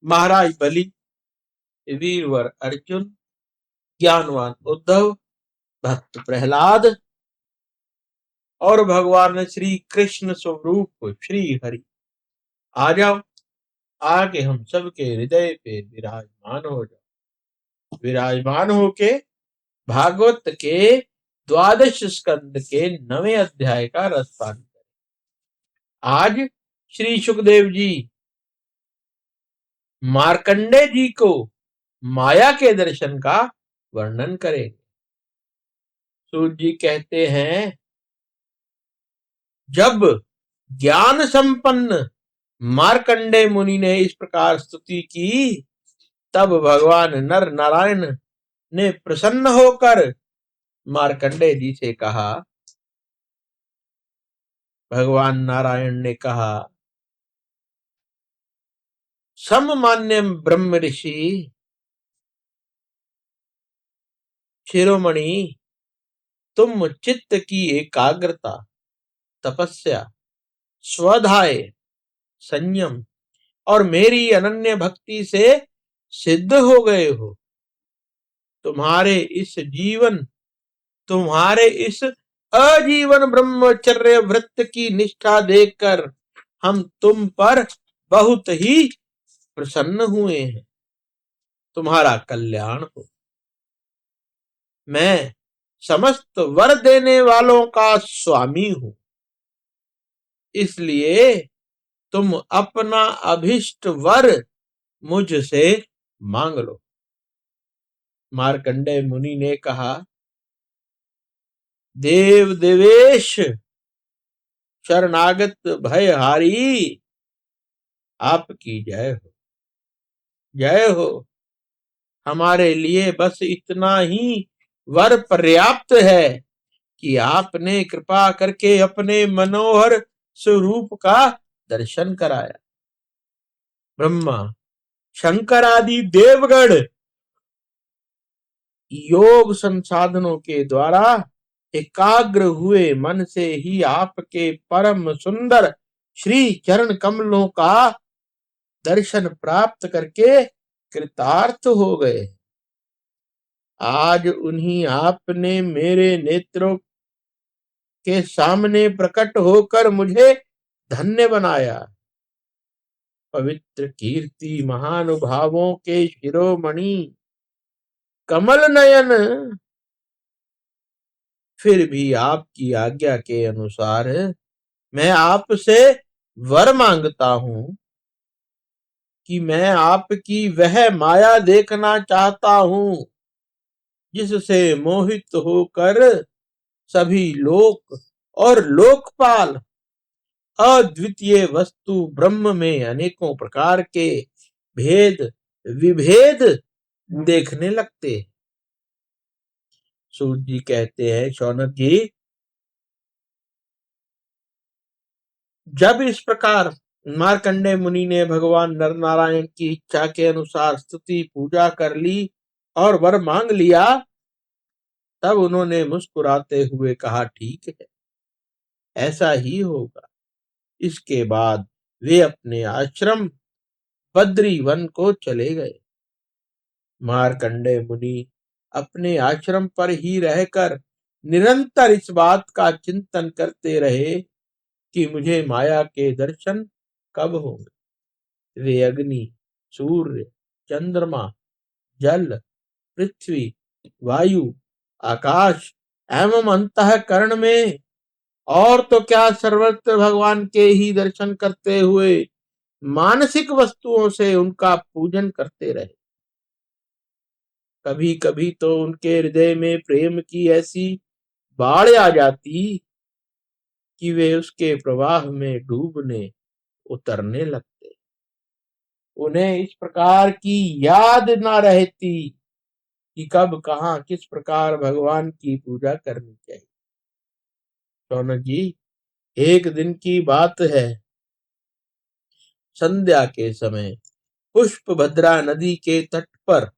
महाराज बलि, वीरवर अर्जुन, ज्ञानवान उद्धव, भक्त प्रहलाद और भगवान श्री कृष्ण स्वरूप श्री हरि, आ जाओ, आके हम सबके हृदय पे विराजमान हो जाओ। विराजमान होके भागवत के 12 स्कंद के 9वें अध्याय का रसपान करें। आज श्री सुखदेव जी मार्कंडे जी को माया के दर्शन का वर्णन करेंगे। सूत जी कहते हैं, जब ज्ञान संपन्न मार्कंडे मुनि ने इस प्रकार स्तुति की, तब भगवान नर नारायण ने प्रसन्न होकर मार्कंडे जी से कहा, भगवान नारायण ने कहा, सममान्य ब्रह्म ऋषि शिरोमणि, तुम चित्त की एकाग्रता, तपस्या, स्वाध्याय, संयम और मेरी अनन्य भक्ति से सिद्ध हो गए हो। तुम्हारे इस आजीवन ब्रह्मचर्य व्रत की निष्ठा देखकर हम तुम पर बहुत ही प्रसन्न हुए हैं। तुम्हारा कल्याण हो। मैं समस्त वर देने वालों का स्वामी हूं, इसलिए तुम अपना अभिष्ट वर मुझसे मांग लो। मार्कंडेय मुनि ने कहा, देव देवेश शरणागत भयहारी, आपकी जय हो, जय हो। हमारे लिए बस इतना ही वर पर्याप्त है कि आपने कृपा करके अपने मनोहर स्वरूप का दर्शन कराया। ब्रह्मा, शंकर आदि देवगण योग संसाधनों के द्वारा एकाग्र हुए मन से ही आपके परम सुंदर श्री चरण कमलों का दर्शन प्राप्त करके कृतार्थ हो गए। आज उन्हीं आपने मेरे नेत्रों के सामने प्रकट होकर मुझे धन्य बनाया। पवित्र कीर्ति महानुभावों के शिरोमणि कमल नयन, फिर भी आपकी आज्ञा के अनुसार मैं आपसे वर मांगता हूं कि मैं आपकी वह माया देखना चाहता हूं जिससे मोहित होकर सभी लोक और लोकपाल अद्वितीय वस्तु ब्रह्म में अनेकों प्रकार के भेद विभेद देखने लगते। सूत जी कहते हैं, शौनक जी, जब इस प्रकार मार्कंडेय मुनि ने भगवान नर नारायण की इच्छा के अनुसार स्तुति पूजा कर ली और वर मांग लिया, तब उन्होंने मुस्कुराते हुए कहा, ठीक है, ऐसा ही होगा। इसके बाद वे अपने आश्रम बद्री वन को चले गए। मार्कंडेय मुनि अपने आश्रम पर ही रहकर निरंतर इस बात का चिंतन करते रहे कि मुझे माया के दर्शन कब होंगे। वे अग्नि, सूर्य, चंद्रमा, जल, पृथ्वी, वायु, आकाश एवं अंतःकरण में और तो क्या सर्वत्र भगवान के ही दर्शन करते हुए मानसिक वस्तुओं से उनका पूजन करते रहे। कभी कभी तो उनके हृदय में प्रेम की ऐसी बाढ़ आ जाती कि वे उसके प्रवाह में डूबने उतरने लगते। उन्हें इस प्रकार की याद ना रहती कि कब कहाँ किस प्रकार भगवान की पूजा करनी चाहिए। शौनक जी, एक दिन की बात है, संध्या के समय पुष्पभद्रा नदी के तट पर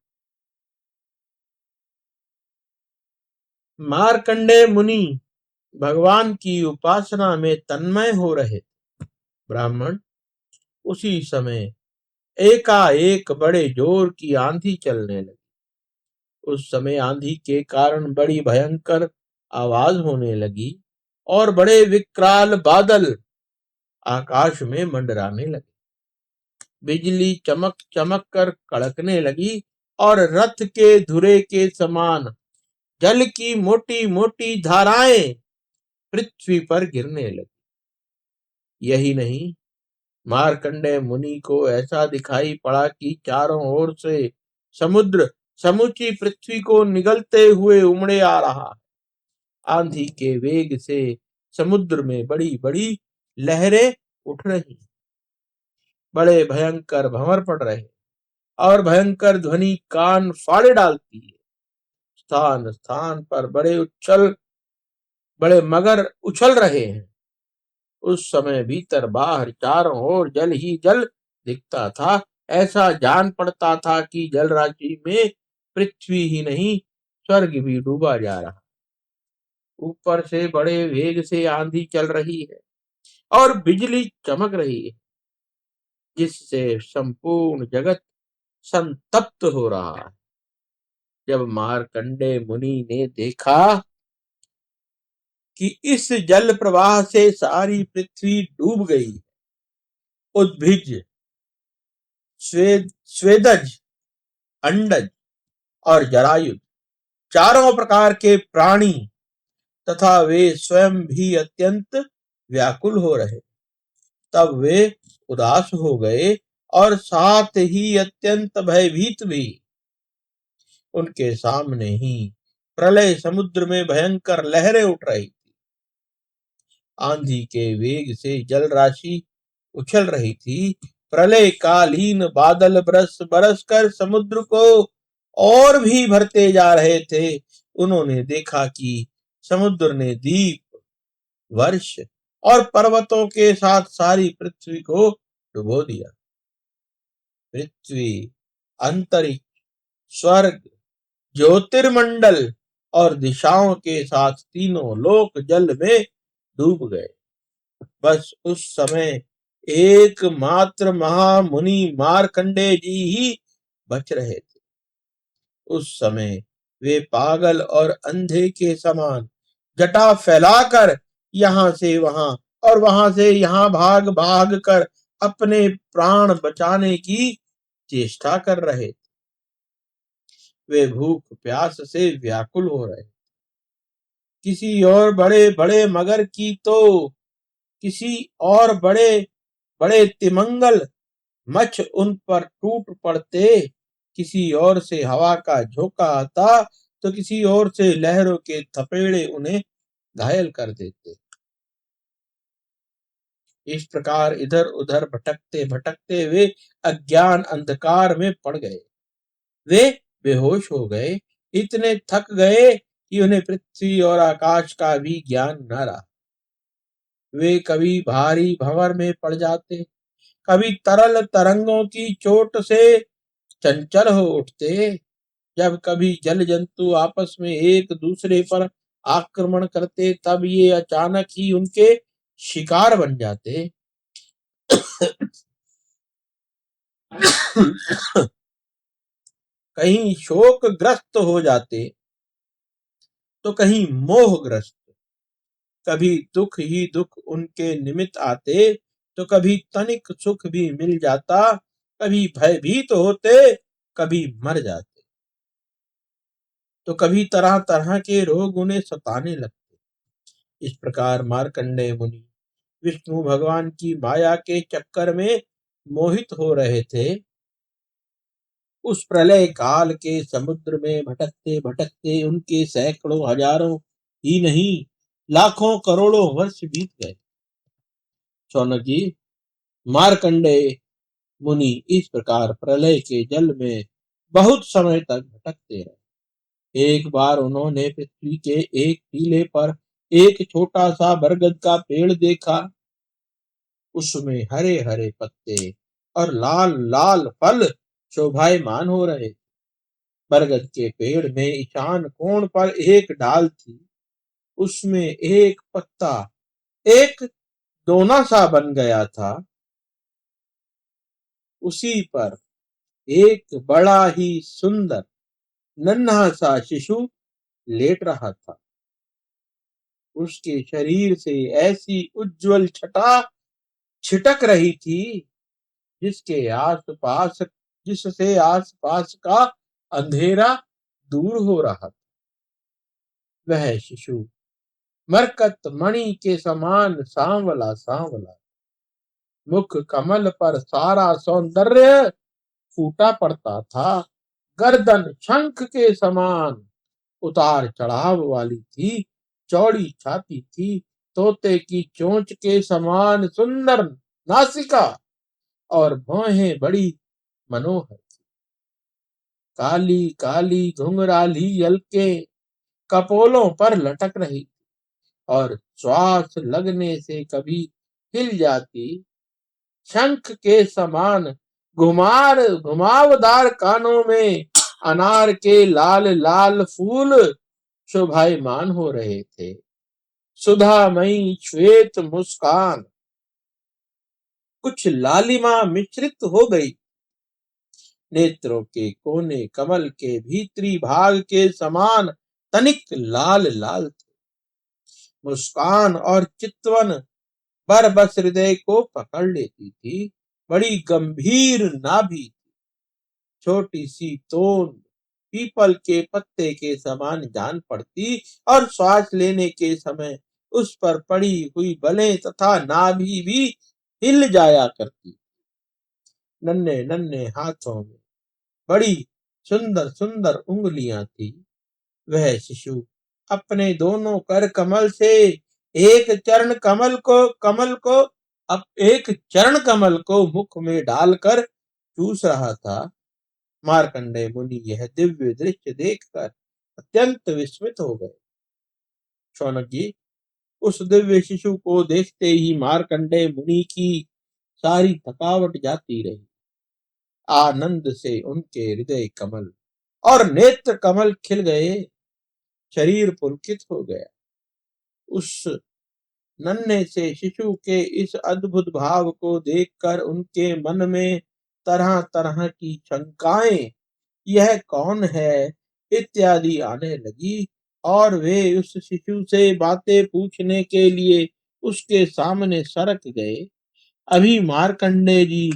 मार्कंडेय मुनि भगवान की उपासना में तन्मय हो रहे। ब्राह्मण उसी समय एकाएक बड़े जोर की आंधी चलने लगी। उस समय आंधी के कारण बड़ी भयंकर आवाज होने लगी और बड़े विकराल बादल आकाश में मंडराने लगे। बिजली चमक चमक कर कड़कने लगी और रथ के धुरे के समान जल की मोटी मोटी धाराएं पृथ्वी पर गिरने लगी। यही नहीं, मार्कंडेय मुनि को ऐसा दिखाई पड़ा कि चारों ओर से समुद्र समूची पृथ्वी को निगलते हुए उमड़े आ रहा। आंधी के वेग से समुद्र में बड़ी बड़ी लहरें उठ रही, बड़े भयंकर भंवर पड़ रहे और भयंकर ध्वनि कान फाड़े डालती है। स्थान स्थान पर बड़े मगर उछल रहे हैं। उस समय भीतर बाहर चारों ओर जल ही जल दिखता था। ऐसा जान पड़ता था कि जल राशि में पृथ्वी ही नहीं स्वर्ग भी डूबा जा रहा। ऊपर से बड़े वेग से आंधी चल रही है और बिजली चमक रही है, जिससे संपूर्ण जगत संतप्त हो रहा है। जब मार्कंडेय मुनि ने देखा कि इस जल प्रवाह से सारी पृथ्वी डूब गई, उद्भिज, स्वेदज, अंडज और जरायुज चारों प्रकार के प्राणी तथा वे स्वयं भी अत्यंत व्याकुल हो रहे, तब वे उदास हो गए और साथ ही अत्यंत भयभीत भी। उनके सामने ही प्रलय समुद्र में भयंकर लहरें उठ रही थी। आंधी के वेग से जल राशि उछल रही थी। प्रलय कालीन बादल बरस बरस कर समुद्र को और भी भरते जा रहे थे। उन्होंने देखा कि समुद्र ने दीप, वर्ष और पर्वतों के साथ सारी पृथ्वी को डुबो दिया। पृथ्वी, अंतरिक्ष, स्वर्ग, ज्योतिर्मंडल और दिशाओं के साथ तीनों लोक जल में डूब गए। बस उस समय एकमात्र महामुनि मार्कंडेय जी ही बच रहे थे। उस समय वे पागल और अंधे के समान जटा फैलाकर यहाँ से वहां और वहां से यहाँ भाग भाग कर अपने प्राण बचाने की चेष्टा कर रहे थे। वे भूख प्यास से व्याकुल हो रहे। किसी और बड़े बड़े मगर की तो किसी और बड़े बड़े तिमंगल मच्छ उन पर टूट पड़ते, किसी और से हवा का झोंका आता तो किसी और से लहरों के थपेड़े उन्हें घायल कर देते। इस प्रकार इधर उधर भटकते भटकते वे अज्ञान अंधकार में पड़ गए। वे बेहोश हो गए, इतने थक गए कि उन्हें पृथ्वी और आकाश का भी ज्ञान न रहा। वे कभी भारी भंवर में पड़ जाते, कभी तरल तरंगों की चोट से चंचल हो उठते, जब कभी जल जंतु आपस में एक दूसरे पर आक्रमण करते तब ये अचानक ही उनके शिकार बन जाते। कहीं शोकग्रस्त हो जाते तो कहीं मोहग्रस्त, कभी दुख ही दुख उनके निमित्त आते तो कभी तनिक सुख भी मिल जाता, कभी भयभीत होते, कभी मर जाते, तो कभी तरह तरह के रोग उन्हें सताने लगते। इस प्रकार मार्कंडेय मुनि विष्णु भगवान की माया के चक्कर में मोहित हो रहे थे। उस प्रलय काल के समुद्र में भटकते भटकते उनके सैकड़ों हजारों ही नहीं लाखों करोड़ों वर्ष बीत गए। शौनक जी, मार्कंडेय मुनि इस प्रकार प्रलय के जल में बहुत समय तक भटकते रहे। एक बार उन्होंने पृथ्वी के एक टीले पर एक छोटा सा बरगद का पेड़ देखा। उसमें हरे हरे पत्ते और लाल लाल फल शोभायमान हो रहे। बरगद के पेड़ में ईशान कोण पर एक डाल थी, उसमें एक पत्ता एक दोना सा बन गया था। उसी पर एक बड़ा ही सुंदर नन्हा सा शिशु लेट रहा था। उसके शरीर से ऐसी उज्जवल छटा छिटक रही थी जिसके आसपास जिससे आसपास का अंधेरा दूर हो रहा था। वह शिशु मरकत मणि के समान सांवला सांवला, मुख कमल पर सारा सौंदर्य फूटा पड़ता था। गर्दन शंख के समान उतार चढ़ाव वाली थी, चौड़ी छाती थी, तोते की चोंच के समान सुंदर नासिका और भौहें बड़ी मनोहर। काली काली घुंघराली यलकें कपोलों पर लटक रही और श्वास लगने से कभी हिल जाती। शंख के समान घुमावदार कानों में अनार के लाल लाल फूल शोभायमान हो रहे थे। सुधामयी श्वेत मुस्कान कुछ लालिमा मिश्रित हो गई। नेत्रों के कोने कमल के भीतरी भाग के समान तनिक लाल लाल थे। मुस्कान और चितवन बरबस हृदय को पकड़ लेती थी। बड़ी गंभीर नाभि, छोटी सी तोंद पीपल के पत्ते के समान जान पड़ती और श्वास लेने के समय उस पर पड़ी हुई बलें तथा नाभि भी हिल जाया करती। नन्हे नन्हे हाथों में बड़ी सुंदर सुंदर उंगलियां थी। वह शिशु अपने दोनों कर कमल से एक चरण कमल को मुख में डालकर चूस रहा था। मार्कंडेय मुनि यह दिव्य दृश्य देखकर अत्यंत विस्मित हो गए। शौनक जी, उस दिव्य शिशु को देखते ही मार्कंडेय मुनि की सारी थकावट जाती रही। आनंद से उनके हृदय कमल और नेत्र कमल खिल गए, शरीर पुलकित हो गया। उस नन्हे से शिशु के इस अद्भुत भाव को देखकर उनके मन में तरह तरह की शंकाएं, यह कौन है इत्यादि आने लगी और वे उस शिशु से बातें पूछने के लिए उसके सामने सरक गए। अभी मार्कंडेय जी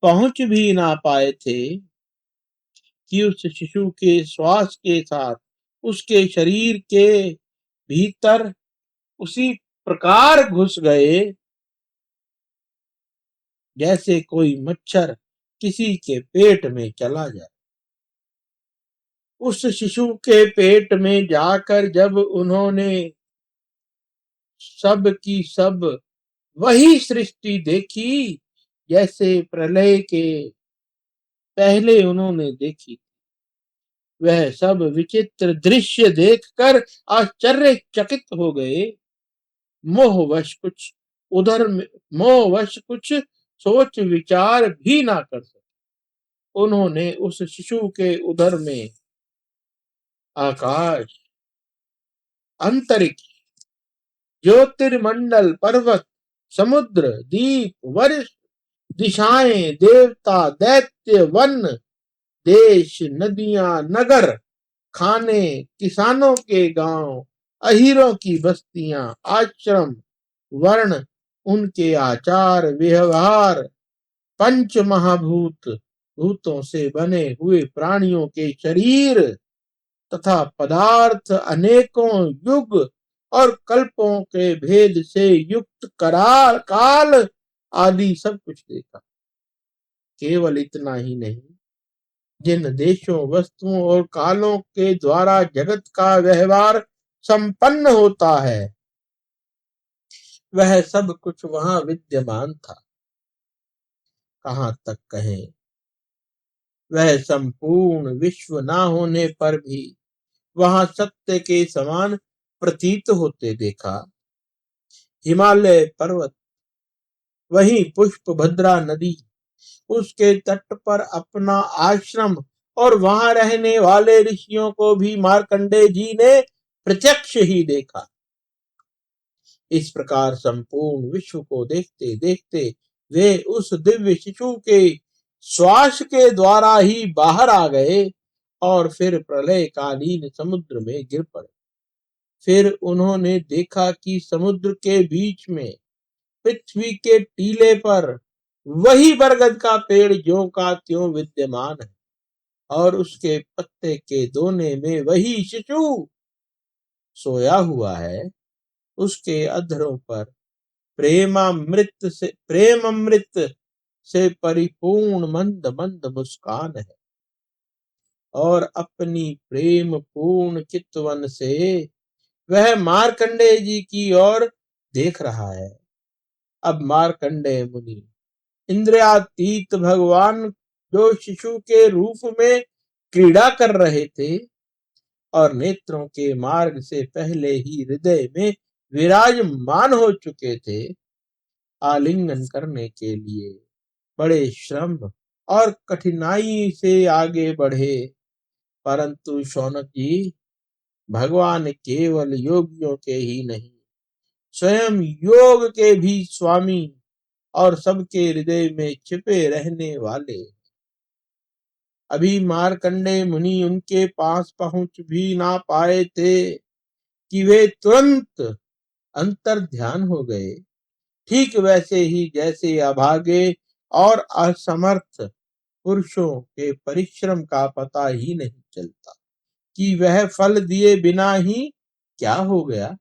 पहुंच भी ना पाए थे कि उस शिशु के श्वास के साथ उसके शरीर के भीतर उसी प्रकार घुस गए जैसे कोई मच्छर किसी के पेट में चला जाए। उस शिशु के पेट में जाकर जब उन्होंने सब की सब वही सृष्टि देखी जैसे प्रलय के पहले उन्होंने देखी। वह सब विचित्र दृश्य देखकर आश्चर्यचकित हो गए। मोहवश कुछ मोहवश कुछ सोच विचार भी ना कर सके। उन्होंने उस शिशु के उदर में आकाश, अंतरिक्ष, ज्योतिर्मंडल, पर्वत, समुद्र, दीप, वर्ष, दिशाएं, देवता, दैत्य, वन, देश, नदियां, नगर, खाने, किसानों के गांव, अहीरों की बस्तियां, आश्रम, वर्ण, उनके आचार व्यवहार, पंच महाभूत, भूतों से बने हुए प्राणियों के शरीर तथा पदार्थ, अनेकों युग और कल्पों के भेद से युक्त करार काल आदि सब कुछ देखा। केवल इतना ही नहीं, जिन देशों, वस्तुओं और कालों के द्वारा जगत का व्यवहार संपन्न होता है, वह सब कुछ वहां विद्यमान था। कहां तक कहें, वह संपूर्ण विश्व ना होने पर भी वहां सत्य के समान प्रतीत होते देखा। हिमालय पर्वत, वहीं पुष्प भद्रा नदी, उसके तट पर अपना आश्रम और वहां रहने वाले ऋषियों को भी मार्कंडेय जी ने प्रत्यक्ष ही देखा। इस प्रकार संपूर्ण विश्व को देखते देखते वे उस दिव्य शिशु के श्वास के द्वारा ही बाहर आ गए और फिर प्रलयकालीन समुद्र में गिर पड़े। फिर उन्होंने देखा कि समुद्र के बीच में पृथ्वी के टीले पर वही बरगद का पेड़ ज्यों का त्यों विद्यमान है और उसके पत्ते के दोने में वही शिशु सोया हुआ है। उसके अधरों पर प्रेम अमृत से परिपूर्ण मंद मंद मुस्कान है और अपनी प्रेम पूर्ण चितवन से वह मार्कंडेय जी की ओर देख रहा है। अब मार्कंडेय मुनि इंद्रियातीत भगवान जो शिशु के रूप में क्रीड़ा कर रहे थे और नेत्रों के मार्ग से पहले ही हृदय में विराजमान हो चुके थे, आलिंगन करने के लिए बड़े श्रम और कठिनाई से आगे बढ़े। परंतु शौनक जी, भगवान केवल योगियों के ही नहीं, स्वयं योग के भी स्वामी और सबके हृदय में छिपे रहने वाले। अभी मार्कंडेय मुनि उनके पास पहुंच भी ना पाए थे कि वे तुरंत अंतर ध्यान हो गए। ठीक वैसे ही जैसे अभागे और असमर्थ पुरुषों के परिश्रम का पता ही नहीं चलता कि वह फल दिए बिना ही क्या हो गया।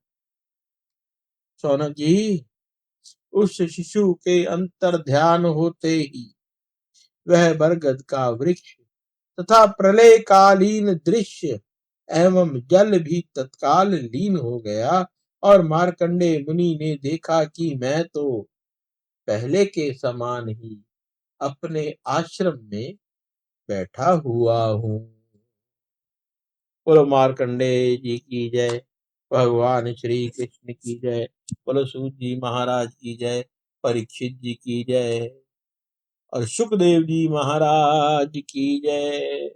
शौनक जी, उस शिशु के अंतर ध्यान होते ही वह बरगद का वृक्ष तथा प्रलयकालीन दृश्य एवं जल भी तत्काल लीन हो गया और मार्कंडेय मुनि ने देखा कि मैं तो पहले के समान ही अपने आश्रम में बैठा हुआ हूँ। बोलो मार्कंडेय जी की जय, भगवान श्री कृष्ण की जय, बोलो सूत जी महाराज की जय, परीक्षित जी की जय और सुखदेव जी महाराज की जय।